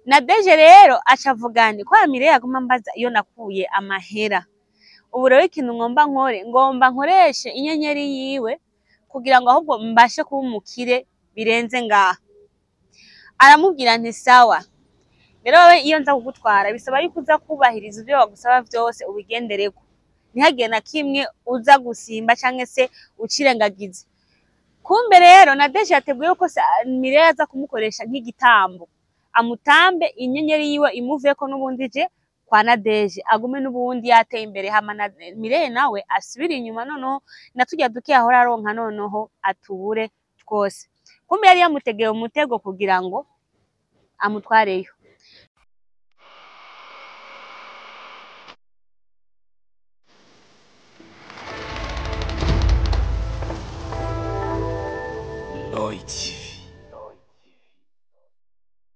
Nadege rero acavuga nti ko Mireille aguma mbaza iyo nakuye amahera, ubu rero ikintu ngomba nkoreshe inyenyeri yiwe kugira ngo ahubwo mbashe kuba umukire birenze ngaha. Aramubwira nti sawa, rero wowe iyo nza kugutwara bisaba yuko uza kubahiriza ivyo bagusaba vyose ubigendereko, ntihagire na kimwe uza gusimba canke se ucirengagiza. Kumbe rero Nadege yateguye ko Mireille aza kumukoresha nk'igitambo, amutambe inyenyeri yiwe imuveko n'ubundi je kwa Nadege agume n'ubundi yateye imbere, hama na Mireille nawe asubire inyuma, noneho na turya duke ahora aronka noneho atubure twose. Kumbe yari yamutegeye umutego kugira ngo amutwareyo. Roy TV.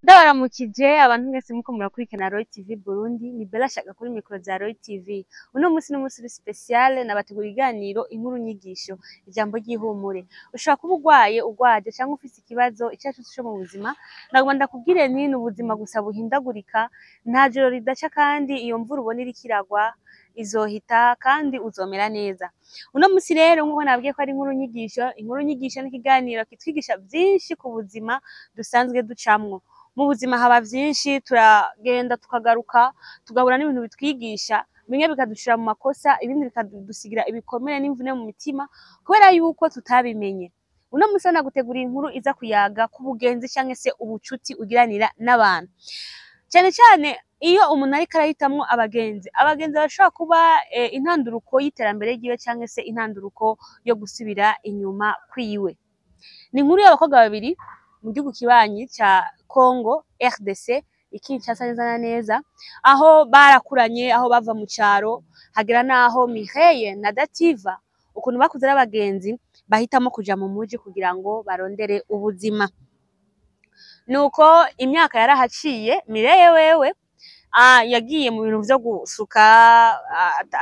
Ndabaramukije abantu mwese muko murakurikirana Roy TV Burundi, ni Bella Shaka kuri micro za Roy TV. Uno munsi n'umusiri special nabategura iganiro inkuru nyigisho ijambo ry'ihumure. Ushobora kuba ugwaje cyangwa ufise ikibazo icyacu cyo mu buzima, nagomba ndakubwire nti ubuzima gusa buhindagurika, nta joro ridaca kandi iyo mvura ubona iri kiragwa izohita kandi uzomera neza. Uno munsi rero nkuko nabwiye ko ari inkuru nyigisho n'ikiganiro kitwigisha byinshi ku buzima dusanzwe ducamwo. Mu buzima haba vyinshi, turagenda tukagaruka, tugabura n'ibintu bitwigisha, bimwe bikadushira mu makosa, ibindi bikadusigira ibikomere n'imvune mu mitima kubera yuko tutabimenye. Uno munsi nagutegura inkuru iza kuyaga ku bugenzi canke se ubucuti ugiranira n'abantu. Cyane cyane iyo umuntu ariko arahitamwo abagenzi bashobora kuba intanduruko y'iterambere ryiwe canke se intanduruko yo gusubira inyuma kwiwe. Ni inkuru y'abakobwa babiri mu gihugu kibanyi ca Congo RDC Kinshasa neza na neza, aho barakuranye, aho bava mu caro, hagera naho Mireille na Dativa ukuntu bakuze n'abagenzi bahitamo kuja mu muji kugira ngo barondere ubuzima. Nuko imyaka yarahaciye, Mireille wewe yagiye mu bintu vyo gusuka,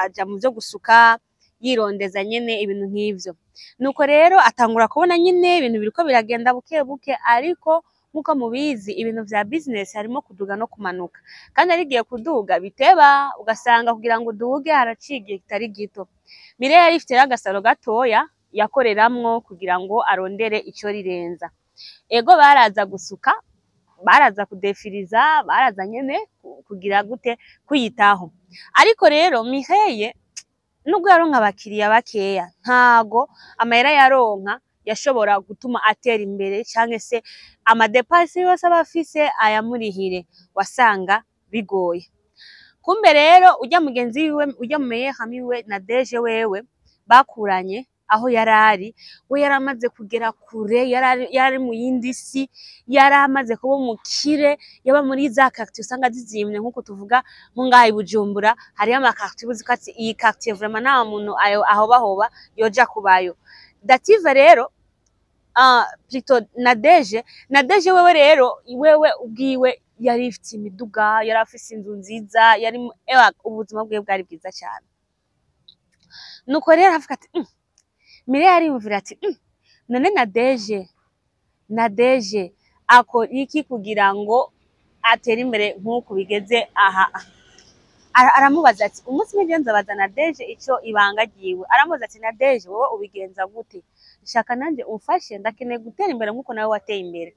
aja mu vyo gusuka yirondeza nyene ibintu nk'ivyo. Nuko rero atangura kubona nyene ibintu biriko biragenda buke buke, ariko nkuko mubizi ibintu vya business harimo kuduga no kumanuka, kandi arigiye kuduga biteba ugasanga kugira ngo uduge haraciye kitari gito. Mireille yari ifite agasaro gatoya yakoreramwo kugira ngo arondere ico rirenza. Ego baraza gusuka, baraza kudefiriza, baraza nyene kugira gute kwiyitaho. Ariko rero Mireille nubwo yaronka abakiriya bakeya, ntago amahera yaronka yashobora gutuma atera imbere canke se amadepasi yose abafise ayamurihire, wasanga bigoye. Kumbe rero ujya mugenzi wiwe, ujya mumeye hamiwe Nadege wewe bakuranye aho yarari, we yaramaze kugera kure, yarari mu yindi si, yaramaze kuba umukire, yaba muri za quartier usanga zizimye nkuko tuvuga nko ngaha i Bujumbura, hari ama quartier buzikatsi iyi quartier vraiment nta muntu aho bahoba yoja kubayo. Dativa rero plutôt Nadege wewe rero wewe ubwiwe yari ifite imiduga, yari afise inzu nziza, yari ubuzima bwe bwari bwiza cyane. Nuko rero avuga ati Mireille arimvira ati none Nadege akora iki kugira ngo atere imbere nk'uko bigeze aha. Aramubaza ati umunsi mwigenza baza Nadege ico ibanga ryiwe, aramubaza ati Nadege wowe ubigenza gute? Shaka nanje umfashe, ndakeneye gutera imbere nkuko nawe wateye imbere.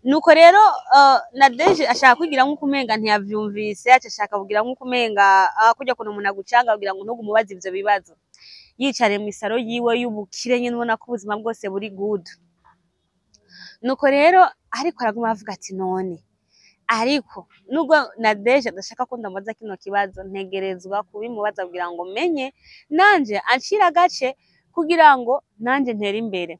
Nuko rero Nadege ashaka kugira nkuko umenga ntiyavyumvise, ashaka kugira nkuko umenga kujya kuno umuntu agucanga kugira ngo ntugumubaze ivyo bibazo. Yicare mu isaro yiwe y'ubukire nyene ubona ko ubuzima bwose buri good. Nuko rero ariko araguma avuga ati none ariko nubwo Nadege adashaka ko ndamubaza kino kibazo, ntegerezwa kubimubaza kugira ngo menye nanje ancira gace kugira ngo nanje ntere imbere.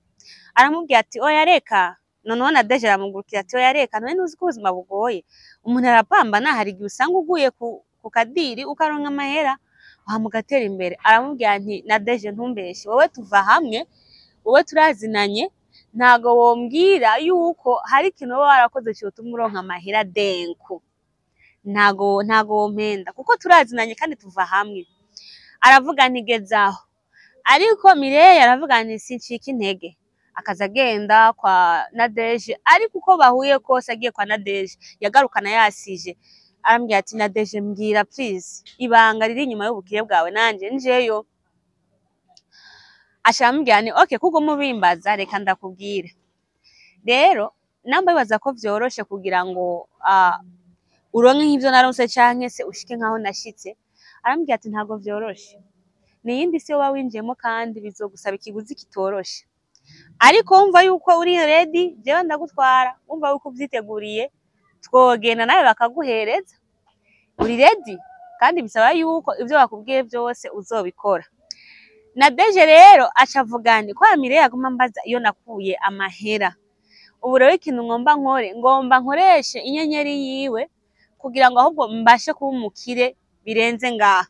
Aramubwira ati oya reka, noneho Nadege aramugurukira ati oya reka, none nuzi ko ubuzima bugoye, umuntu arapambana, hari igihe usanga uguye ku kadiri ukaronka amahera mugatera imbere. Aramubwira nti Nadege ntumbeshe, wowe tuva hamwe, wowe turazinanye, ntago wombwira yuko hari ikintu wowe warakoze cyotuma uronka amahera denko. Ntago wompenda kuko turazinanye kandi tuva hamwe. Aravuga nti gezaho. Ariko Mireille aravuga nti sincika intege, akaza agenda kwa Nadeje, ariko uko bahuye kose agiye kwa Nadeje yagarukana yasije. Arambwira ati Nadeje mbwira please ibanga riri inyuma y'ubukire bwawe nanje njeyo. Ashambwira ni okay kuko mubimbaza reka ndakubwire. Rero namba bibaza ko vyoroshe kugira ngo uronke nk'ivyo naronse canke se ushike nkaho nashitse. Arambwira ati ntago vyoroshe, ni yindi si woba winjiyemo kandi bizogusaba ikiguzi kitoroshe, ariko wumva yuko uri ready jewe ndagutwara, wumva yuko uvyiteguriye twogenda nawe bakaguhereza, uri ready kandi bisaba yuko ivyo bakubwiye vyose uzobikora. Nadeje rero aca avuga nti kwa Mireille aguma mbaza iyo nakuye amahera, ubu rero ikintu ngomba nkoreshe inyenyeri yiwe kugira ngo ahubwo mbashe kuba umukire birenze ngaha.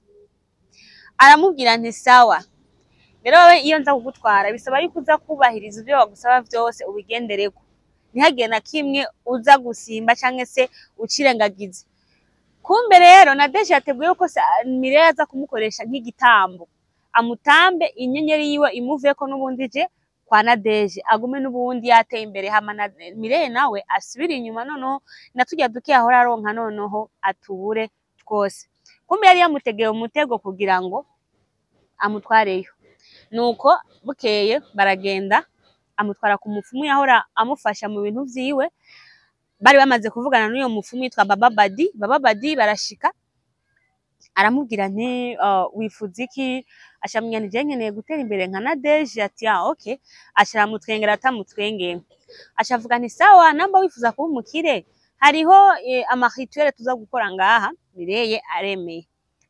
Aramubwira nti sawa rero wowe iyo nza kugutwara bisaba yuko uza kubahiriza ivyo bagusaba vyose ubigendereko, ntihagire na kimwe uza gusimba canke se ucirengagize. Kumbe rero Nadeje yateguye ko Mireille aza kumukoresha nk'igitambo, amutambe inyenyeri yiwe imuveko n'ubundi je kwa Nadeje agume n'ubundi yateye imbere, hama Mireille nawe asubire inyuma noneho natujya duke ahora aronka noneho atubure twose. Kumbe yari yamutegeye umutego kugira ngo amutwareyo. Nuko bukeye baragenda amutwara ku mupfumu yahora amufasha mu bintu vyiwe. Bari bamaze kuvugana n'uyo mupfumu yitwa Baba Badi barashika. Aramubwira nti wifuza iki? Ashamenya nti je nkeneye gutera imbere nka Nadeje. Ati okay. Ashira mutwengera atamutwengeye. Ashavuga nti sawa namba wifuza kuba umukire hariho amarituel tuza gukora ngaha. Mireille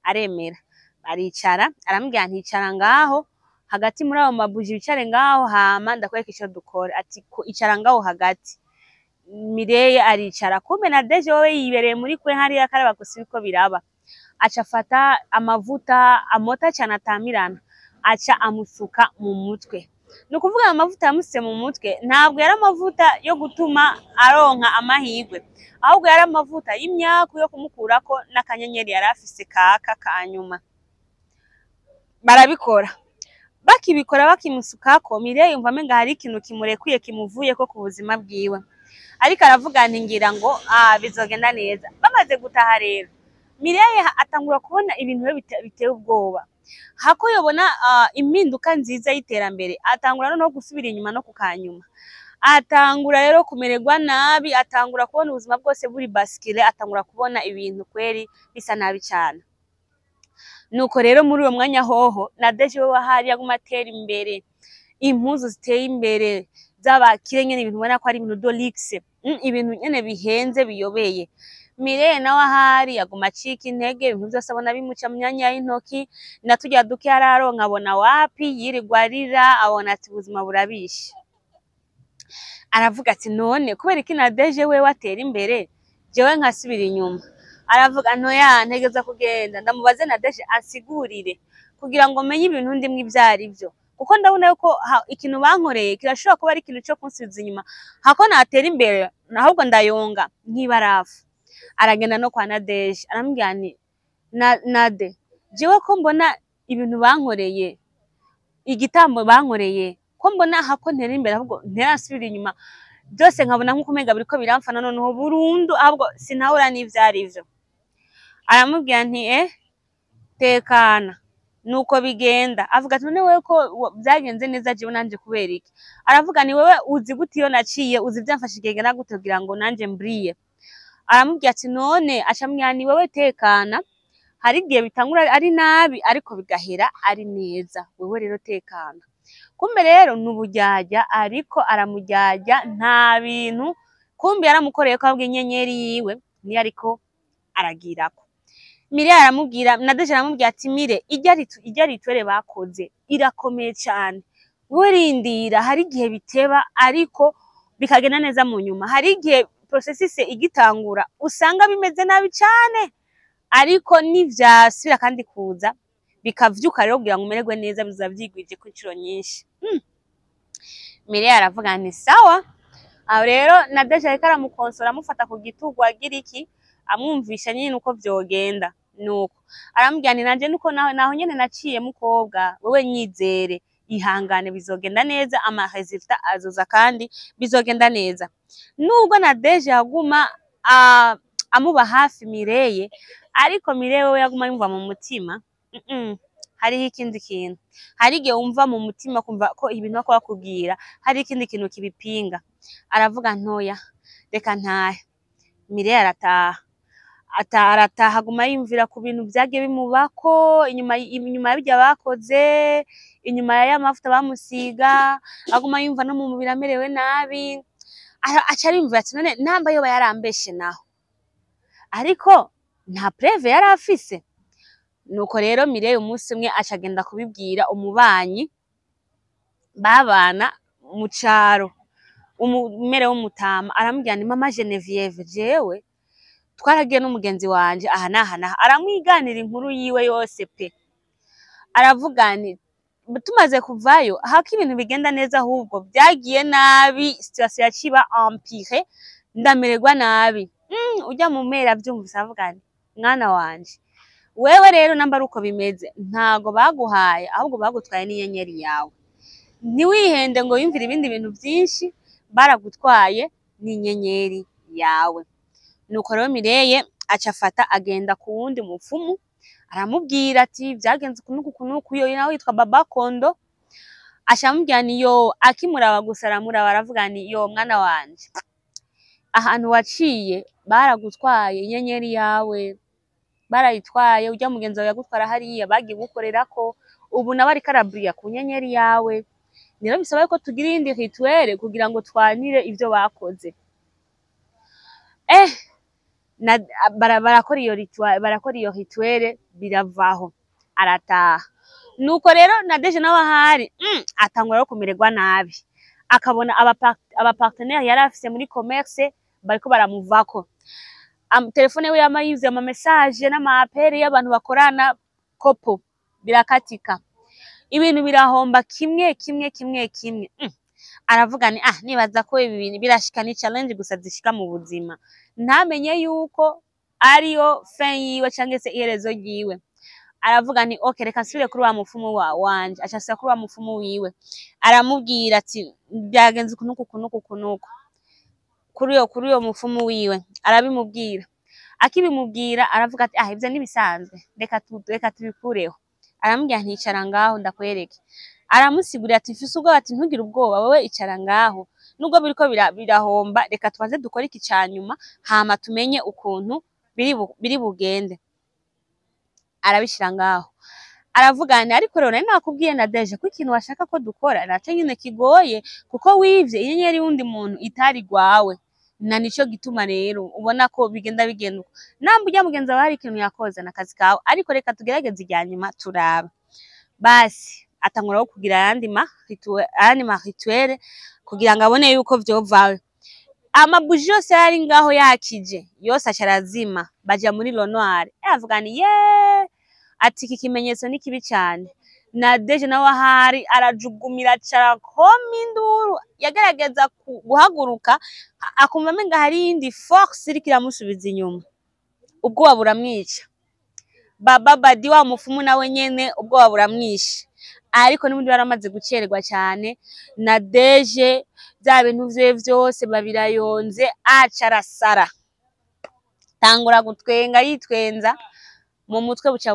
aremera. Baricara aramubwira nti icara ngaho hagati muri abo mabuji bicare ngaho hama ndakwereka ico dukora. Ati icara ngaho hagati. Mireille aricara, kumbe Nadeje wowe yibereye muri kwe hariya karaba gusa biko biraba. Aca afata amavuta amota cyane atamirana, aca amusuka mu mutwe. Nukuvuga amavuta yamusise mu mutwe ntabwo yari amavuta yo gutuma aronka amahirwe, ahubwo yari amavuta y'imyaku yo kumukurako n'akanyenyeri yari afise kaka kanyuma. Barabikora, bakibikora bakimusukako Mireille yumva amenga hari ikintu kimurekuye kimuvuyeko ku buzima bwiwe, ariko aravuga nti ngira ngo bizogenda neza. Bamaze gutaha rero Mireille atangura kubona ibintu biteye ubwoba, hako yobona impinduka nziza y'iterambere atangura no gusubira inyuma no kukanyuma. Atangura rero kumererwa nabi, atangura kubona ubuzima bwose buri baskile, atangura kubona ibintu kweri bisa nabi cyane. Nuko rero muri uwo mwanya hoho Nadeje we wahari yaguma atera imbere, impuzu ziteye imbere z'abakire nyene, ibintu ubona ko ari ibintu dolixe, ibintu nyene bihenze biyobeye. Mireille nawe ahari yaguma acika intege, ibintu byose abona bimuca mu myanya y'intoki, natujya duke araronka abona wapi, yirirwa arira, abona ati ubuzima burabishe. Aravuga ati none kubera iki Nadeje we watera imbere jewe nkasubira inyuma? Aravuga ntoya ntegeza kugenda ndamubaze Nadeje asigurire kugira ngo menye ibintu ndimwe ivyari byo, kuko ndabona yuko ikintu bankoreye kirashobora kuba ari ikintu cyo kunsubiza inyuma, hako natera imbere ahubwo ndayonga nk'ibarafu. Aragenda no kwa Nadeje arambwira nti Nade jewe ko mbona ibintu bankoreye, igitambo bankoreye, ko mbona hako ntera imbere ahubwo nterasubira inyuma, byose nkabona nkuko umenga biriko biramfana noneho burundu, ahubwo sinahura n'ivyari byo. Aramubwira nti tekana nuko bigenda. Avuga ati none wewe ko byagenze neza jewe nanje kubera iki? Aravuga ni wewe uzi gute iyo naciye, uzi byamfashije gena gute kugira ngo nanje mbriye? Aramubwira ati none acamwira ni wewe tekana, hari igihe bitangura ari nabi ariko bigahera ari neza, wewe rero tekana. Kumbe rero nubujyajya ariko aramujyajya nta bintu, kumbe yaramukoreye ko abwe inyenyeri yiwe ni ariko aragirako. Mireille aramubwira, Nadeje aramubwira ati Mire ijya ritwere bakoze irakomeye cyane, wowe rindira, hari igihe biteba ariko bikagenda neza mu nyuma, hari igihe processus igitangura usanga bimeze nabi cyane ariko nivyasubira kandi kuza bikavyuka rero kugira ngo umererwe neza bizavyigwije ku incuro nyinshi. Mireille aravuga nti sawa. Aho rero Nadeje ariko aramukonsora amufata ku gitugu agira iki, amwumvisha nyine uko vyogenda. Nuko aramubwira nti nanje nuko naho nyene naciye mukobwa, wewe nyizere ihangane bizogenda neza, ama resultat azoza kandi bizogenda neza. Nubwo Nadege yaguma amuba hafi Mireye, ariko Mireye we yaguma yumva mu mutima hariho ikindi kintu. Hari igihe wumva mu mutima kumva ko ibintu bako bakubwira hari ikindi kintu kibipinga. Aravuga ntoya reka ntahe. Mireye arataha aguma yumvira ku bintu byagiye bimubako inyuma y'ibyo bakoze, inyuma y'amavuta bamusiga, aguma yumva no mu mubiri amerewe nabi. Aca arimvira ati none namba yoba yarambeshe naho, ariko nta preve yari afise. Nuko rero Mireye umunsi umwe aca agenda kubibwira umubanyi babana mu caro, umere w'umutama. Aramubwira ni mama Genevieve, jewe twaragiye n'umugenzi wanje aha naha. Aramwiganira inkuru yiwe yose pe. Aravuga ni tumaze kuvayo hako ibintu bigenda neza, ahubwo byagiye nabi, situation yaciba empire, ndamererwa nabi. Ujya mu mera byumvise avuga ni mwana wanje, wewe rero namba ruko bimeze ntago baguhaye, ahubwo bagutwaye n'inyenyeri yawe. Ntiwihende ngo yumvire ibindi bintu byinshi, baragutwaye n'inyenyeri yawe. Nuko rero Mireye aca afata agenda ku wundi mupfumu, aramubwira ati byagenze kunuku yo nawe yitwa Baba Kondo. Ashamubwira ni yo, akimuraba gusa aramuraba aravuga ni yo mwana wanje, ahantu waciye baragutwaye inyenyeri yawe, barayitwaye. Ujya mugenzi wawe yagutwara hariya bagiye gukorera ko, ubu nawe ariko arabriya ku nyenyeri yawe. Niro bisaba ko tugira indi rituel kugira ngo twanire ivyo bakoze. Barakora iyo rituel biravaho, arataha. Nuko rero Nadege nawe ahari atangura kumererwa nabi, akabona aba partenaire yari afise muri commerce bariko baramuvako. Telefone we yamayize ama message n'ama appel y'abantu bakorana kopo birakatika, ibintu birahomba kimwe. Aravuga ni nibaza ko ibi bintu birashika ni challenge gusa zishika mu buzima, ntamenye yuko ariyo fin yiwe cyangwa se iherezo ryiwe. Aravuga ni okay, reka nsubire kuri wa mufumu wanje. Acasubira kuri wa mufumu wiwe, aramubwira ati byagenze kunuku kuri uyo mufumu wiwe. Arabimubwira, akibimubwira aravuga ati ivyo nibisanzwe, reka tubikureho. Aramubwira nticara ngaho ndakwereke. Aramusigurira ati mfise ubwoba, ati ntugire ubwoba, wowe icara ngaho, nubwo biriko birahomba, reka tubanze dukore iki cyanyuma hama tumenye ukuntu biri bugende. Arabishira ngaho, aravuga ni ariko rero nakubwiye Nadege ko ikintu washaka ko dukora naco nyine kigoye, kuko wivye inyenyeri y'undi muntu itari gwawe, na nico gituma rero ubona ko bigenda uko. Namba ujya mugenzi wawe hari ikintu yakoze n'akazi kawe, ariko reka tugerageze ijyanyuma turaba. Basi atangura kugira ayandi ma rituel kugira ngo abone yuko vyovawe. Amabuji yose yari ngaho yakije yose acarazima, baja muri Lonoir. Avuga ni ati iki kimenyetso ni kibi cyane. Nadege nawe ahari arajugumira carakomi induru, yagerageza guhaguruka akumva menga hari indi force iri kiramusubiza inyuma, ubwoba buramwica. Baba Badi wa mufumu nawe nyene ubwoba buramwisha, ariko n'ubundi baramaze gucererwa cyane. Nadege bya bintu vye vyose babirayonze, acarasara, tangura gutwenga, yitwenza mu mutwe buca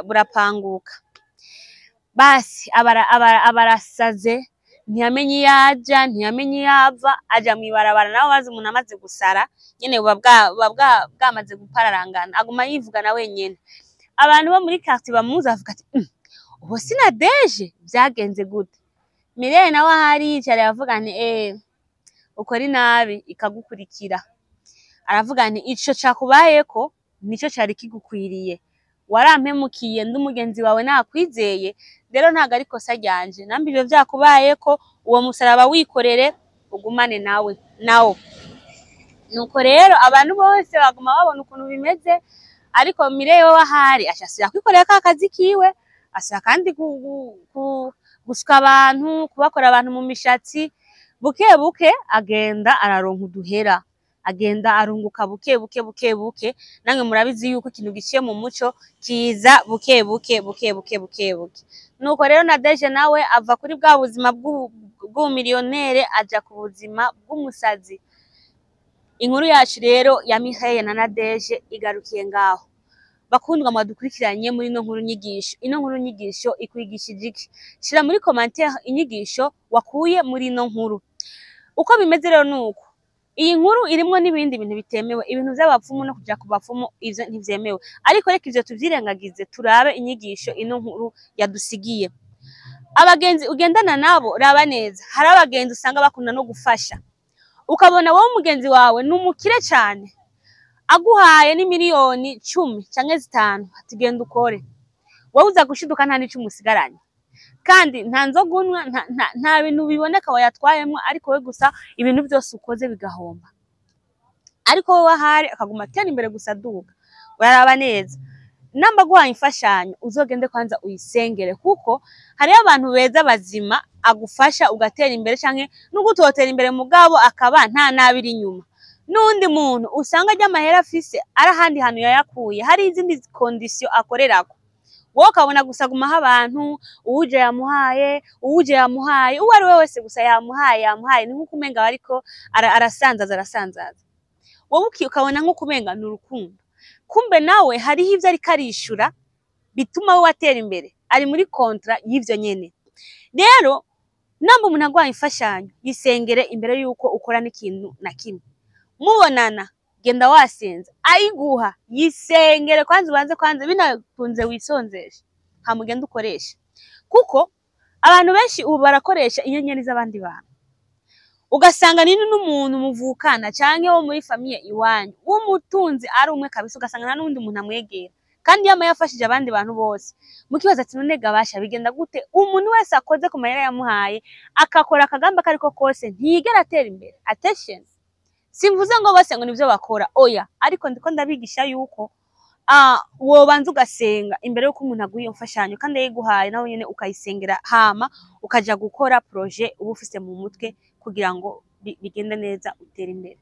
burapanguka. Basi abarasaze, ntiyamenye yaja ntiyamenye yava, aja mwibarabara. Nawe bazi umuntu amaze gusara nyene bwamaze gupararangana, aguma yivuga na wenyene. Abantu bo muri quartier bamuza avuga ati ubu si Nadege byagenze gute? Mireye nawe ahari yicara yavuga nti ukora inabi ikagukurikira. Aravuga nti ico cakubayeko nico cari kigukwiriye, warampemukiye ndi umugenzi wawe nakwizeye, rero ntago ari kosa ryanje. Namba ivyo vyakubayeko uwo musaraba wikorere ugumane nawo. Nuko rero abantu bose baguma babona ukuntu bimeze, ariko Mireye we ahari ashasira kwikorera ka kazi kiwe, asira kandi gusuka abantu, kubakora abantu mu mishatsi. Buke agenda araronka uduhera, agenda arunguka buke buke, namwe murabizi yuko ikintu giciye mu muco kiza buke buke. Nuko rero Nadege nawe ava kuri bwa buzima bw'umiliyonere aja ku buzima bw'umusazi. Inkuru yacu rero ya Mihaye na Nadege igarukiye ngaho. Bakundwa mwadukurikiranye muri ino nkuru nyigisho. Ino nkuru nyigisho ikwigishije iki? Shira muri commentaire inyigisho wakuye muri ino nkuru. Uko bimeze rero nuko iyi nkuru irimo n'ibindi bintu bitemewe, ibintu by'abapfumu no kuja ku bapfumu ivyo ntivyemewe, ariko reka ivyo tuvyirengagize turabe inyigisho ino nkuru yadusigiye. Abagenzi ugendana nabo raba neza, hari abagenzi usanga bakunda no gufasha, ukabona wowe umugenzi wawe numukire cyane, aguhaye ni miliyoni 10 canke 5 atigenda ukore, wowe uza gushiduka nta n'icyo umusigaranye, kandi nta nzogunwa nta bintu biboneka wayatwayemo, ariko we gusa ibintu byose ukoze bigahomba, ariko wowe ahari akaguma atera imbere gusa duga. Uraraba neza, namba guhaye imfashanyo uzogende kwanza uyisengere, kuko hari abantu beza bazima agufasha ugatera imbere canke n'ugutotera imbere mugabo akaba nta nabiri inyuma. Nundi muntu usanga ajya amahera afise arahandi hantu yayakuye, hari izindi condition akorerako, wowe ukabona gusa gumaho abantu, uwuje yamuhaye, uwo ari we wese gusa yamuhaye, ni nk'uko umenga ariko arasanzaza. Wowe ukabona nk'uko umenga ni urukundo, kumbe nawe hariho ivyo ariko arishura bituma wowe atera imbere, ari muri kontra y'ivyo nyene. Rero namba umuntu agwaye imfashanyo yisengere imbere yuko ukora n'ikintu na kimwe. Mubonana genda wasenza, ayiguha yisengere kwanza, ubanze kwanza binakunze wisonzeshe hamugenda ukoresha, kuko abantu benshi ubu barakoresha inyenyeri z'abandi bantu, ugasanga nini n'umuntu muvukana canke wo muri famiye iwanyu w'umutunzi ari umwe kabisa, ugasanga nta n'undi muntu amwegera, kandi yama yafashije abandi bantu bose. Mukibaza ati none gabasha bigenda gute umuntu wese akoze ku mahera yamuhaye akakora akagamba kariko kose ntiyigera atera imbere? Attention, simvuze ngo bose ngo nivyo bakora, oya, ariko ndiko ndabigisha yuko wobanza ugasenga imbere yuko umuntu aguye imfashanyo, kandi yiguhaye nawe nyene ukayisengera, hama ukaja gukora projet uba ufise mu mutwe kugira ngo bigende neza utere imbere.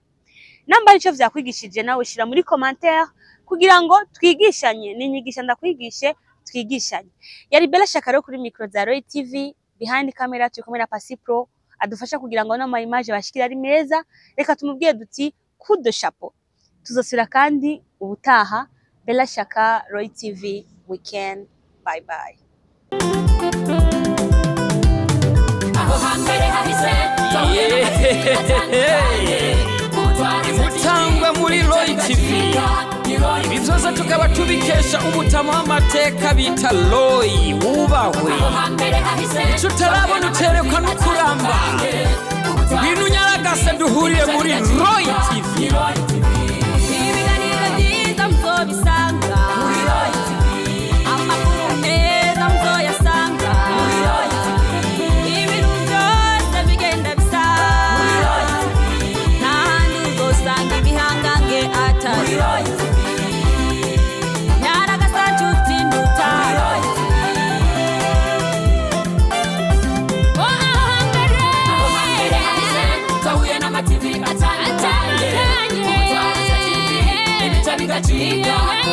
Namba ico vyakwigishije nawe shira muri commentaire kugira ngo twigishanye, ninyigisha ndakwigishe twigishanye. Yari Bella Shaka rero kuri micro za Roy TV, behind camera turi kumwe na Pasi Pro adufasha kugira ngo n'ama image bashikira ari meza. Reka tumubwiye duti coup de chapeau, tuzosira kandi ubutaha. Bella Shaka, Roy TV, weekend, bye bye. Imutangwa muri Roy TV, ibi vyose tukaba tubikesha umutama w'amateka bita Roy wubahwe. Ico utarabona uterekwa no kuramba, bintu nyaragase duhuriye muri Roy TV. Yeah.